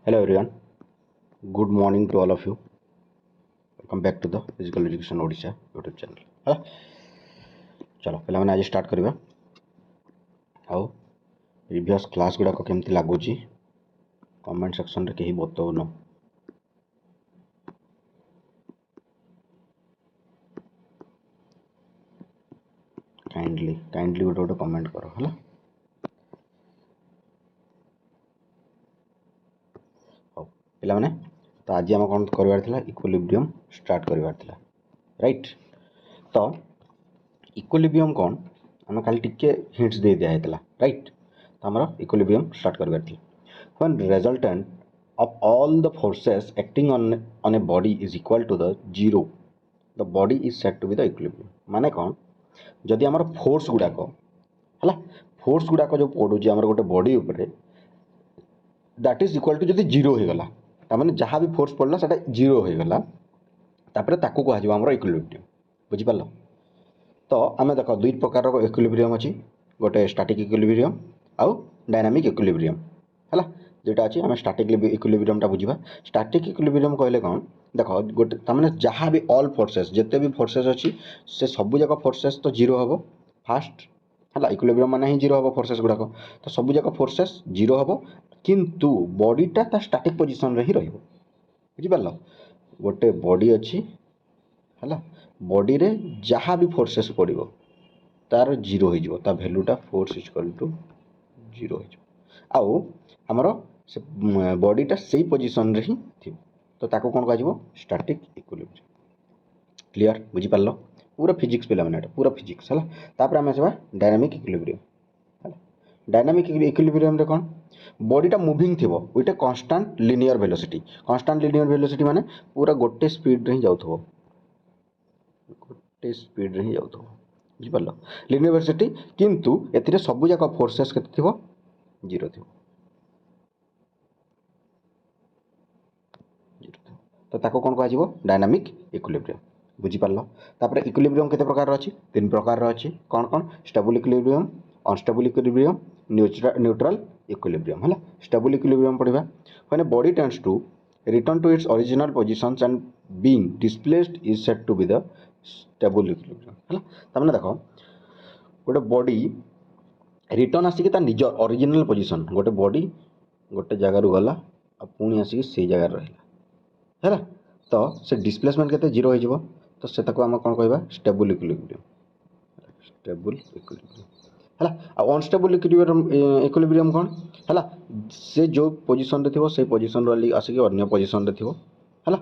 Hello everyone, good morning to all of you. Welcome back to the Physical Education Odisha YouTube channel. हाँ चलो पे आज start करवा आउ प्रीवियस क्लास गुड़ाक केमती लगुच कमेंट सेक्शन रे कहीं बताउन काइंडली गोटे गोटे कमेंट कर है पे मैंने तो आज आम कौन करार इक्विलिब्रियम स्टार्ट करार राइट तो इक्विलिब्रियम कौन आम खाली टिके हिंट्स दे दिया राइट तो आम इक्विलिब्रियम स्टार्ट करार when resultant of all the forces acting on a body is equal to the zero the body is said to be the equilibrium माने कौन जदि आमर फोर्स गुड़ाक है फोर्स गुड़ाक जो पड़ूँ आम गोटे बॉडी उपरे दैट इज इक्वल टू जदि जीरो हो गला तामाने जहाँ भी फोर्स पड़ला सेटा जीरो हो गला तापरे ताकू कह आमर इक्विलिब्रियम बुझिपाल तो आम देख दुई प्रकार इक्विलिब्रियम अच्छी गोटे स्टैटिक इक्विलिब्रियम आउ डायनामिक इक्विलिब्रियम है जोटा अच्छी आम स्टैटिक इक्विलिब्रियम बुझा स्टैटिक इक्विलिब्रियम कहले कौन देख गोटे तामाने जहाँ भी ऑल फोर्सेस जिते भी फोर्सेस अच्छी से सबू जाक फोर्सेस तो जीरो हम फास्ट है इक्विलिब्रियम माने ही जीरो हम फोर्सेस गुड़ाक तो सबू जाक फोर्सेस जीरो हम किंतु बॉडीटा ता स्टैटिक पोजिशन रे ही रहिबो बुझिपाल गोटे बॉडी अच्छी है बॉडी रे जहाँ भी फोर्सेस पड़ो तार जीरो हो भैल्यूटा फोर्स इक्वल टू जीरो हो आमर से बॉडीटा से पोजिशन रे ही थी तो ताको कौन कह स्टैटिक इक्विलिब्रियम क्लियर बुझिपाल पूरा फिजिक्स पे मैंने पूरा फिजिक्स है तापर आम आसवा डायनामिक इक्विलिब्रियम है डायनामिक इक्विलिब्रियम रे कौन बॉडीटा मुविंग थी with a constant linear velocity माने पूरा गोटे स्पीड रे ही जाउथबो गोटे स्पीड रे ही जाउथबो बुझिपाल लिनियर वेलोसिटी किंतु एथिरे सबु जाक फोर्सेस केते थिबो जीरो थिबो तो ताको कौन कह डायनामिक इक्विलिब्रियम बुझिपाल तापर इक्विलिब्रियम केते प्रकार अछि तीन प्रकार अछि कौन कौन stable equilibrium unstable equilibrium neutral equilibrium है स्टेबल इक्विलिब्रियम पढ़ा when a body tends to return to its original positions and being displaced is said to be the stable equilibrium है तामने देखो गोटे बॉडी रिटर्न आसिक निज ओरिजिनल पोजिशन गोटे body गोटे जगार गला पुणी आसिक से जगार रहा है तो से डिस्प्लेसमेंट केते जीरो हो तो से आम कौन कह स्टेबल इक्विलिब्रियम स्टेबल इक्विलिब्रियम है अनस्टेबल इक्विलिब्रियम कौन है से जो पोजिशन रे से पोजिशन रो आसिक अन्य पोजिशन रे है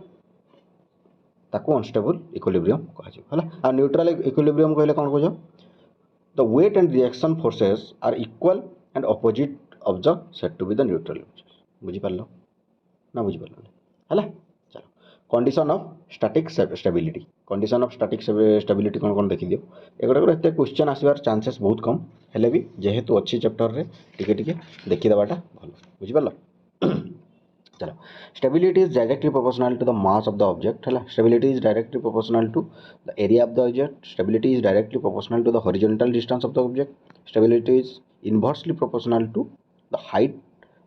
ताको अनस्टेबल इक्विलिब्रियम कह है न्यूट्रल इक्विलिब्रियम कहले कौन कह the weight and reaction forces are equal and opposite of the said to be the neutral बुझिपाल ना बुझिपाल है चलो condition of static stability condition of static stability कौन कौन देखि दियो एगुड़ा एत क्वेश्चन आसबार चांसेस बहुत कम हेले भी जेहेतु अच्छी चैप्टर रे टिके टिके देखि देबाटा भल बुझिपाल चलो stability is directly proportional to the mass of the object है stability is directly proportional to the area of the object stability is directly proportional to the horizontal distance of the object stability is inversely proportional to the height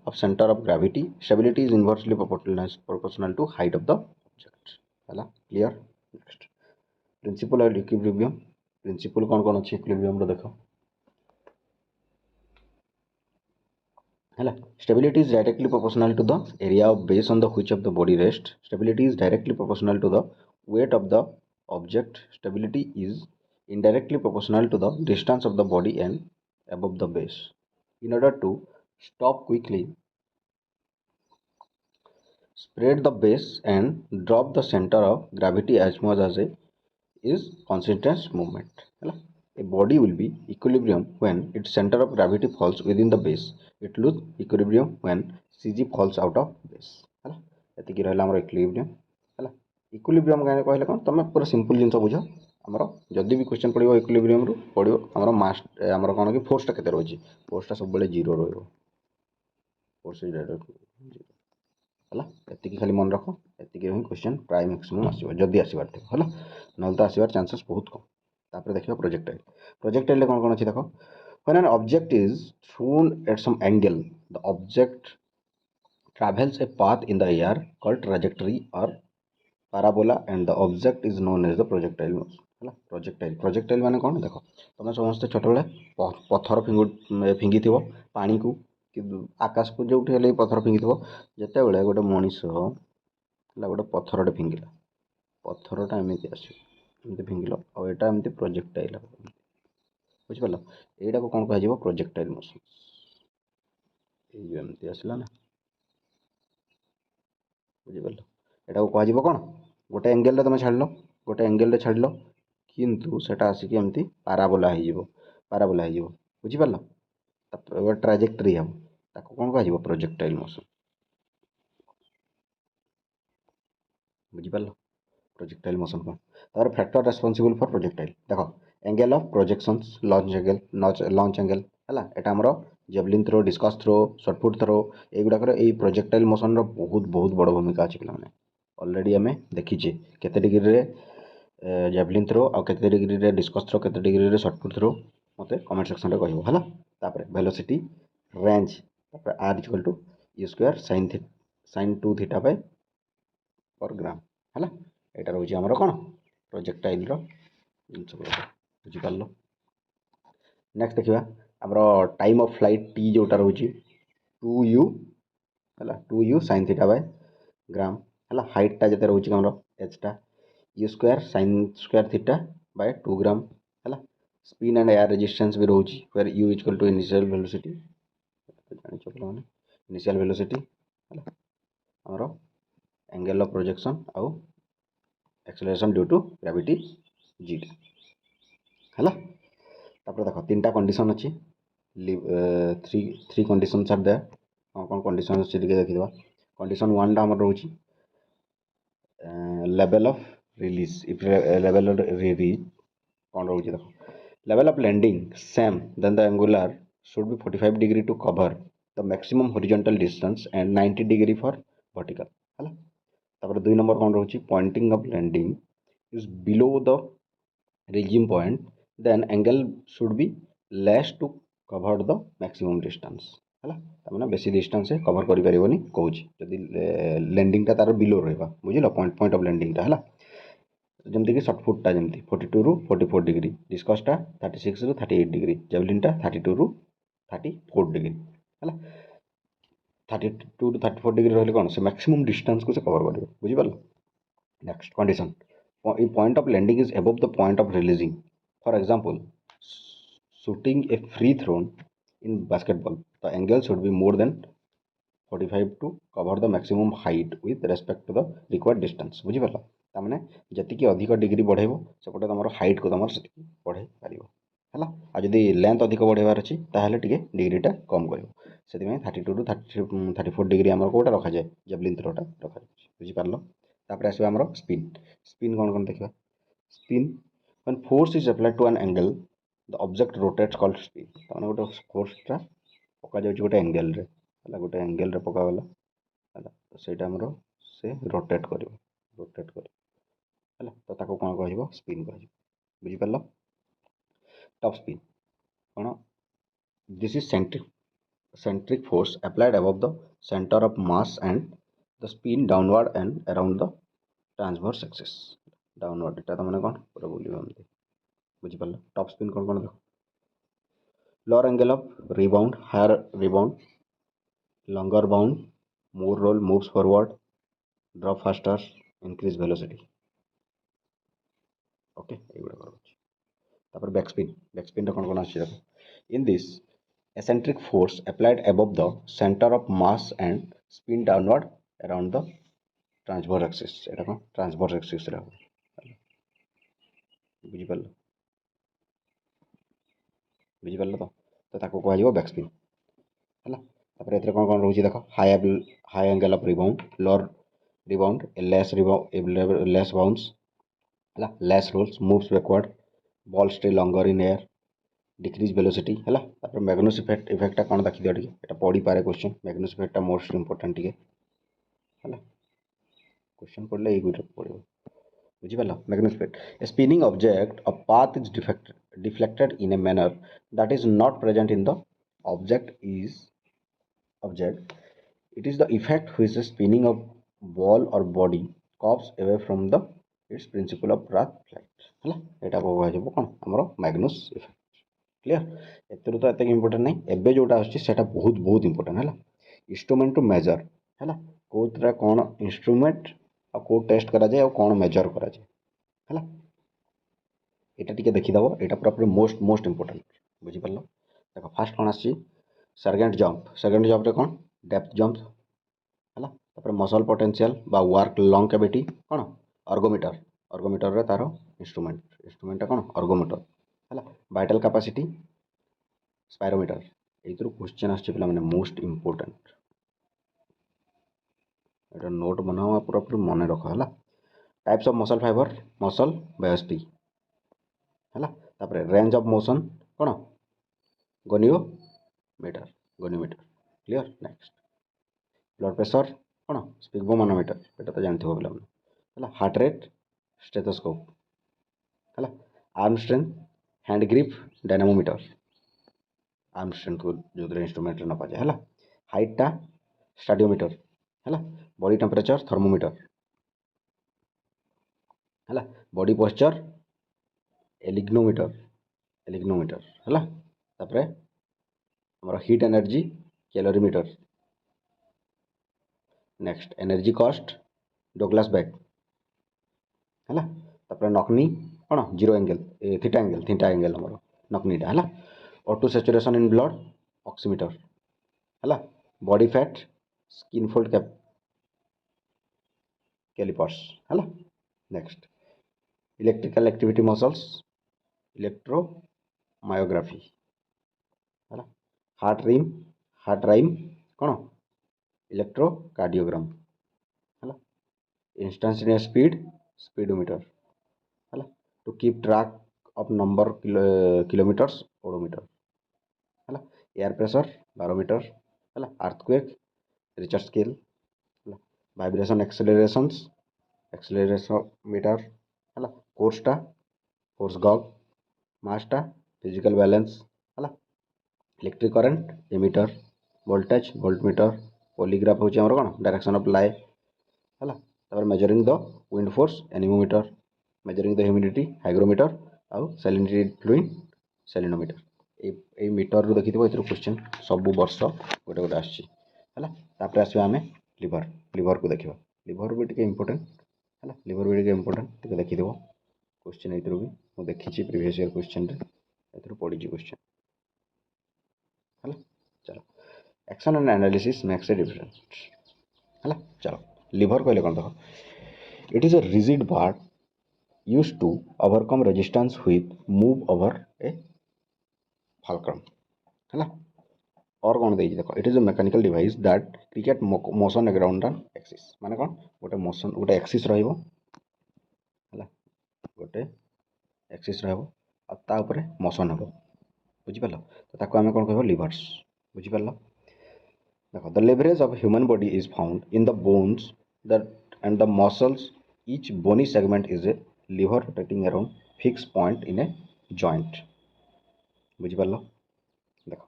of center of gravity stability is inversely proportional to height of the object है clear next principle of equilibrium principle कौन अच्छे equilibrium रो देखो है stability is directly proportional to the area of base on the which of the body rests stability is directly proportional to the weight of the object stability is indirectly proportional to the distance of the body and above the base in order to stop quickly spread the base and drop the center of gravity as much as a is consistent movement a body will be equilibrium when its center of gravity falls within the base it lose equilibrium when cg falls out of base एतिकी रहला हमर equilibrium है equilibrium कहले कौन तुम पूरा simple जिन बुझ आमर जदि भी क्वेश्चन पड़ो इक्विलिब्रियम रु पड़ो आमर मास आमर कौन कि फोर्सटा केते रही फोर्सटा सब बेले जीरो रहिबो फोर्स इज डायरेक्ट है एतिकी खाली मन रख एतिकी ही क्वेश्चन प्राय मैक्सिमम आसो जदि आसबार थे है ना तो आसबार चांसेस बहुत कम तापर देखिए प्रोजेक्टाइल कौन कौन अच्छी देख when an object is thrown at some angle the object travels a path in the air called trajectory or parabola and the object is known as the projectile motion ହେଲା projectile ମାନେ କ'ଣ ଦେଖ ତମେ ସମସ୍ତେ ଛୋଟବେଳେ ପଥର ଫିଙ୍ଗିଥିବ ପାଣିକୁ କି ଆକାଶକୁ ଯେଉଁଠି ହେଲେ ପଥର ଫିଙ୍ଗିଥିବ ଯେତେବେଳେ ଗୋଟେ ମଣିଷ ହେଲା ଗୋଟେ ପଥରଟେ ଫିଙ୍ଗିଲା ପଥରଟା ଏମିତି ଆସିବ ଏମିତି ଫିଙ୍ଗିଲ ଆଉ ଏଇଟା ଏମିତି ପ୍ରୋଜେକ୍ଟାଇଲ୍ ହେବ ବୁଝିପାରିଲ ଏଇଟାକୁ କ'ଣ କୁହାଯିବ ପ୍ରୋଜେକ୍ଟାଇଲ୍ ମୋସନ୍ ଏଇ ଯେଉଁ ଏମିତି ଆସିଲା ନା ବୁଝିପାରିଲ ଏଟାକୁ କୁହାଯିବ କ'ଣ ଗୋଟେ ଏଙ୍ଗେଲରେ ତୁମେ ଛାଡ଼ିଲ ଗୋଟେ ଏଙ୍ଗେଲରେ ଛାଡ଼ିଲ କିନ୍ତୁ ସେଟା ଆସିକି ଏମିତି ପାରାବୋଲା ହେଇଯିବ ବୁଝିପାରିଲ ତାପରେ ଟ୍ରାଜେକ୍ଟୋରୀ ହେବ ତାକୁ କ'ଣ କୁହାଯିବ ପ୍ରୋଜେକ୍ଟାଇଲ୍ ମୋସନ୍ ବୁଝିପାରିଲ ପ୍ରୋଜେକ୍ଟାଇଲ୍ ମୋସନ୍ କ'ଣ ତାପରେ ଫ୍ୟାକ୍ଟର ରେସ୍ପନ୍ସିବୁଲ୍ ଫର୍ ପ୍ରୋଜେକ୍ଟାଇଲ୍ ଦେଖ angle of projections launch angle है एटा आमर javelin throw discus throw shot put throw युवाक ये प्रोजेक्टाइल मोशन बहुत बहुत बड़ भूमिका अच्छी पे ऑलरेडी आम देखीचे केते डिग्री रे जेवलिन थ्रो आउ केते डिग्री रे डिस्कस थ्रो केते डिग्री रे शॉर्टपुट थ्रो मते कमेंट सेक्शन रे कहबो हला तापर वेलोसिटी रेंज तापर r equal to u square sin 2 theta by per gram हला एटा रहउची हमर कोन प्रोजेक्टाइल रो बुझिपार नेक्स्ट देखा आमर टाइम ऑफ फ्लाइट टी जोटा रोचे 2u है 2u sin थीटा बाय ग्राम है हाइटा जिते रोचे आमर एचटा u square sin square theta by 2 gram है स्पिन एंड एयर रेजिस्टेंस भी रोचे where u equal to initial velocity initial velocity है आमर एंगल ऑफ प्रोजेक्शन आउ acceleration due to gravity g है देख तीन टा कंडीशन अच्छी थ्री कंडीशन आर देयर कौन कंडीशन अच्छी देखा कंडीशन वन टा रोचे level of release if level of release कौन रोचे देख level of landing same then the angular should be 45 degree to cover the maximum horizontal distance and 90 degree for vertical है तापर दुई नंबर कौन रोचे pointing of landing is below the regime point then angle should be less to cover the maximum distance है मैंने बेसी distance cover कर पारनी कौन जदि लैंडिंगटा तार बिलो रहा बुझल पॉइंट ऑफ लैंडिंगटा है जमीक शॉर्टपुटा जमी 42 रु 44 डिग्री डिस्कसटा 36 रु 38 डिग्री जेवलिनटा 32 रु 34 डिग्री है 32 रु 34 डिग्री रही कौन से मैक्सिमम डिस्टेंस को से कवर कर बुझिपार next condition point of landing is above the point of releasing for example shooting a free throw in basketball the angle should be more than 45 to cover the maximum height with respect to the required distance बुझिपार तामने जतिकी अधिक degree बढ़ेबो सेपटे तुम height को तुम से बढ़ाई पार है आ जदि length अधिक बढ़ेबार अच्छी ताहले टिके डिग्रीटा कम कर से 32 टू 34 डिग्री आम कौटा रखा जाए जेवलिन थ्रोटा रखा जाए बुझिपार तापर आसो आमर स्पिन स्पिन कौन कौन देखा spin when force is applied to an angle the object rotates called spin ताने गोटे फोर्सटा पका जाउची गोटे एंगल रे हला गोटे एंगल रे पका गला हला तो सेटा हमरो से रोटेट हला तो ताको कोन कहइबो स्पिन कहइबो बुझि परलो टॉप स्पिन कोन this is centric force applied above the center of mass and the spin downward and around the transverse axis downward एटा तो माने कोन पूरा बोलियो हमते बुझि परलो टॉप स्पिन कोन कोन देखो lower angle of rebound higher rebound longer bound more roll moves forward drop faster increase velocity okay एगुडा करो तापर बैकस्पिन रे कोन कोन आछि देखो in this eccentric force applied above the center of mass and spin downward around the transverse axis Etah cone transverse axis रे बुझि पारलो तो ताको कह जाव बैकस्पिन है तापर एथरे कोन कोन रहउची देखो high angle of rebound lower rebound less bounce है less rolls moves backward ball stay longer in air decrease velocity है तापर मैग्नस इफेक्टा कौन देखी दियो टिके पढ़ी पारे क्वेश्चन मैग्नस इफेक्टा मोस्ट इंपोर्टेंट टिके है क्वेश्चन पढ़ले ये पढ़ो बुझिपार Magnus effect a spinning object a path is deflected in a manner that is not present in the object It is the effect which the spinning of ball or body curves away from the its principle of path flight ହେଲା ଏଇଟା କୁହାଯିବ କ'ଣ ଆମର Magnus effect clear ଏଥିରୁ ତ ଏତେ important ନାହିଁ ଏବେ ଯୋଉଟା ଆସୁଛି ସେଟା ବହୁତ ଇମ୍ପୋର୍ଟାଣ୍ଟ ହେଲା ଇନଷ୍ଟ୍ରୁମେଣ୍ଟ ଟୁ ମେଜର ହେଲା କୋଉଥିରେ କ'ଣ ଇନଷ୍ଟ୍ରୁମେଣ୍ଟ ଆଉ କୋଉ ଟେଷ୍ଟ କରାଯାଏ ଆଉ କ'ଣ ମେଜର କରାଯାଏ ହେଲା এটা ଟିକେ ଦେଖିଦେବ ଏଇଟା ପୁରା ମୋଷ୍ଟ ଇମ୍ପୋର୍ଟାଣ୍ଟ ବୁଝିପାରିଲ ଦେଖ ଫାର୍ଷ୍ଟ କ'ଣ ଆସିଛି ସେକେଣ୍ଡ ଜମ୍ପରେ କ'ଣ ଡେପ୍ଥ ଜମ୍ପ ହେଲା ତାପରେ ମସଲ ପୋଟେନ୍ସିଆଲ ବା ୱାର୍କ ଲଙ୍ଗ କ୍ୟାଭିଟି କ'ଣ ଅର୍ଗୋମିଟରରେ ତାର ଇନଷ୍ଟ୍ରୁମେଣ୍ଟଟା କ'ଣ ଅର୍ଗୋମିଟର ହେଲା ଭାଇଟାଲ କାପାସିଟି ସ୍ପାଇରୋମିଟର ଏଇଥିରୁ କ୍ୱେଶ୍ଚନ୍ ଆସୁଛି ପିଲାମାନେ ମୋଷ୍ଟ ଇମ୍ପୋର୍ଟାଣ୍ଟ ଏଇଟା ନୋଟ୍ ବନାଅ ପୁରା ମନେ ରଖ ହେଲା types of muscle fibre muscle बायोस्टी है तापर रेंज ऑफ मोशन कौन goniometer clear next blood pressure कौन स्पिग्मोमानोमीटर ये तो जानते हो पे हार्ट रेट स्टेथोस्कोप है arm strength hand grip dynamometer arm strength को जो इंस्ट्रूमेंट ना पाए है हाइटा स्टाडियोमीटर है बॉडी टेम्परेचर थर्मोमीटर है बॉडी पोस्चर एलिग्नोमीटर है तापर हमारा heat energy calorimeter next energy cost Douglas bag है तापर नकनी कौन जीरो एंगल थीटा एंगल हमारा नकनीटा है auto saturation in blood oximeter है body fat skin fold calipers है next electrical activity muscles electromyography है हार्ट राइम कौन इलेक्ट्रोकार्डियोग्राम है इंस्टांटेनियस स्पीडोमीटर है to keep track of number kilometers odometer है एयर प्रेशर बारोमीटर है earthquake Richard scale vibration acceleration meter है force gauge मासटा physical balance है electric current ammeter voltage voltmeter polygraph हूँ आम कौन डायरेक्शन ऑफ लाइट है measuring the wind force anemometer measuring the humidity hygrometer आउ salinity fluid सैलिनोमीटर metre रू देखी ए क्वेश्चन सब वर्ष गोटे गोटे आसपर आसवा आम लिभर को देखा लिभर भी टे इम्पोर्टेंट है लिभर भी टे इम्पोर्टेंट टे देखीद क्वेश्चन ये भी मुझे देखी प्रीवियस ईयर क्वेश्चन ए पड़ी क्वेश्चन है चलो action and analysis makes a difference है चलो लिभर कहले कौन देख it is a rigid part used to overcome resistance with move over a fulcrum है और कौन देखिए देख it is a mechanical device that create motion around an axis माने कौन गोटे मोशन गोटे एक्सिस रहिबो है गोटे एक्सिस रहा मोशन हम बुझिपार तो ताको आम कौन कह लिभर्स बुझिपार देखो the leverage of human body is found in the bones that and the muscles each bony segment is a lever rotating around fix point in a joint बुझिपार देखो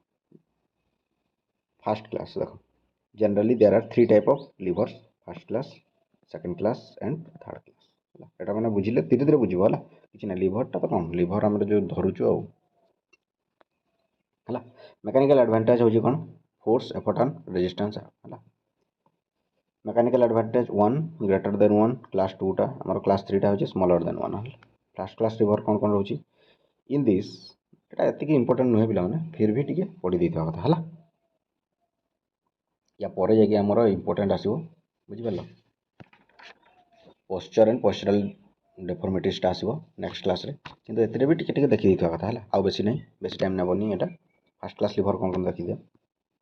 फर्स्ट क्लास देखो generally there are 3 type of levers first class second class and third class एटा मैंने बुझिले धीरे धीरे बुझिबो हला किछि ना लिभरटा तो कौन लिभर आम जो धरुचु आ है मेकानिकल एडवांटेज हूँ कौन फोर्स एफर्ट एंड रेजिस्टेंस है mechanical advantage 1 greater than 1 class 2 टा आम क्लास 3 टा हूँ smaller than 1 first class lever कौन कौन रोचे इन दिस एटा एतिकी इंपोर्टेंट नुहे पिला माने फिर भी टिके पढ़ी देइथवा कथा हला या परे जाके हमर इंपोर्टेंट आसीबो बुझिपारलो पोस्चर एंड पोस्चरल डेफॉर्मिटीज आसीबो नेक्स्ट क्लास रे किंतु एतरे भी टिके टिके देखि देइथवा कथा हला आ बेसी नहीं बेसी टाइम नेबोनी एटा फर्स्ट क्लास लिभर कौन कौन देखि दे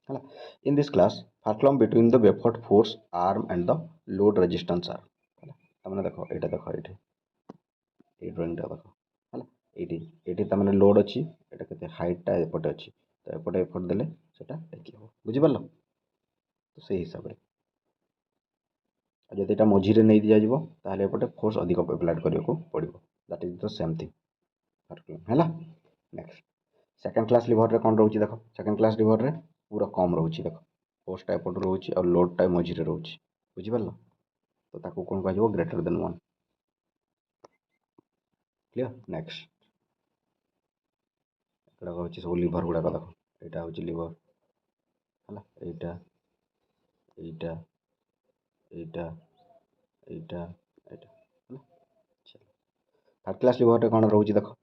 है in this class fulcrum between the effort force arm and the load resistance are तमने देखो एटा देखो ये ड्राइंगटा देखो है ये तमने लोड अच्छी एटा केते हाइटटा एपटे अच्छी तो एपटे एफर्ट देले सेटा एकी हो बुझिपारलो तो से हिसाब रे जदि एटा मझिरे नहीं दिया जिवो ताहले एपटे फोर्स अधिक अप्लाइड करियो पड़िबो that is the same thing fulcrum हैला नेक्स्ट सेकंड क्लास लिभर रे कौन रोची देखो सेकंड क्लास लिभर रे पूरा कम रोची देखो फोर्सटा एपट रोचे और लोडटा मझे रोचे बुझिपार तो ताको कौन कह ग्रेटर देन 1 क्लियर नेक्स्ट एटा हूँ सब लिभर गुड़ाक देख यहाँ हूँ लिभर है यहाँ यहाँ यहाँ यहाँ यहाँ थर्ड क्लास लिभर कौन रोचे देख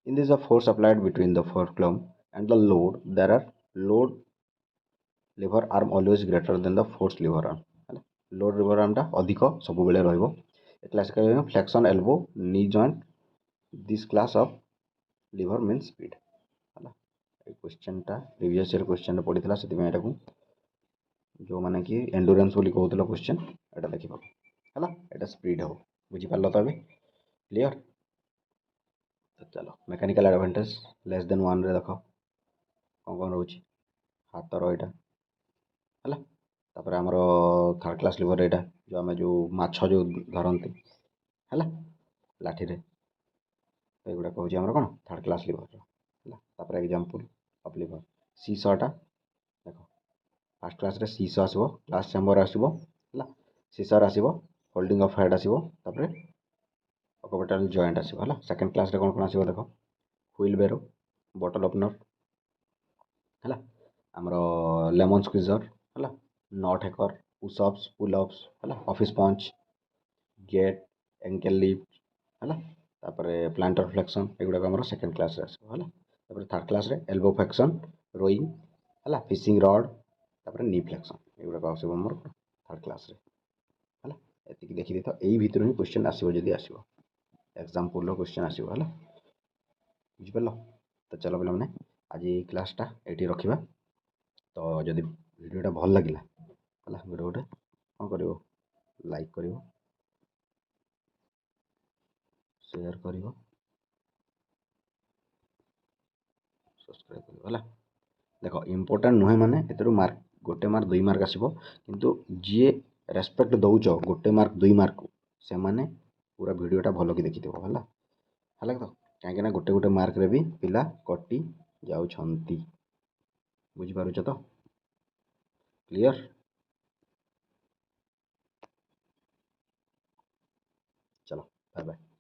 in this the force applied between the fulcrum and the load there are load lever arm always greater than the force lever arm है लोड लिभर आर्मटा अधिक सब बेले class flexion elbow knee joint this class of lever mean speed है क्वेश्चनटा previous year question पढ़ी से जो मैंने कि एंडुरेंस बोली कहूला क्वेश्चन एटा देखा है एटा स्पीड हो बुझीपार तो अभी क्लियर तो चलो मेकानिकल एडवांटेज लेस देन 1 रे देख कौन कौन रोचे हाथर यहाँ है तापर आमर थर्ड क्लास लिभर यहाँ जो आम जो माछ जो धरती है लाठी एगुड़ा हूँ आम कौन थर्ड क्लास लिभर है एग्जांपल ऑफ लिभर सी शटा देख फास्ट क्लास रे सी आसो क्लास चैम्बर आसो है सीसर आसो होल्डिंग ऑफ हेड आसो ऑक्यूपेटल जॉइंट आसो है सेकेंड क्लास रे कौन कौन आसो देख व्हील बेरो बॉटल ओपनर है आमर लेमन स्क्वीजर है नट हेकर पुशअप्स पुलअप्स है ऑफिस पंच गेट एंकल लिफ्ट है तापर प्लांटर फ्लेक्शन एगुड़ा आम सेकेंड क्लास आसो है थर्ड क्लास रे एल्बो फ्लेक्शन रोइंग है फिशिंग रड तापर नी फ्लेक्शन एगुड़ा आसो आम थर्ड क्लास रे है ये देखी देता यही भितर ही क्वेश्चन आसो जदि आसो एग्जांपल क्वेश्चन आसो है बुझिपार तो चलो पे मैंने आज क्लासटा ये रखा तो जदि वीडियोटा भल लगे वीडियो गोटे कौन कर लाइक कर शेयर कर सब्सक्राइब कर देख इम्पोर्टाट नुहे माने एतर मार्क गोटे मार्क 2 मार्क आसो किंतु जी रेस्पेक्ट दौच गोटे मार्क 2 मार्क से माने पूरा वीडियोटा भल कि देखी है तो कहीं गोटे गोटे मार्क रे भी पिला कटि जाउछंती बुझिपारुछ तो क्लियर चलो बाय बाय।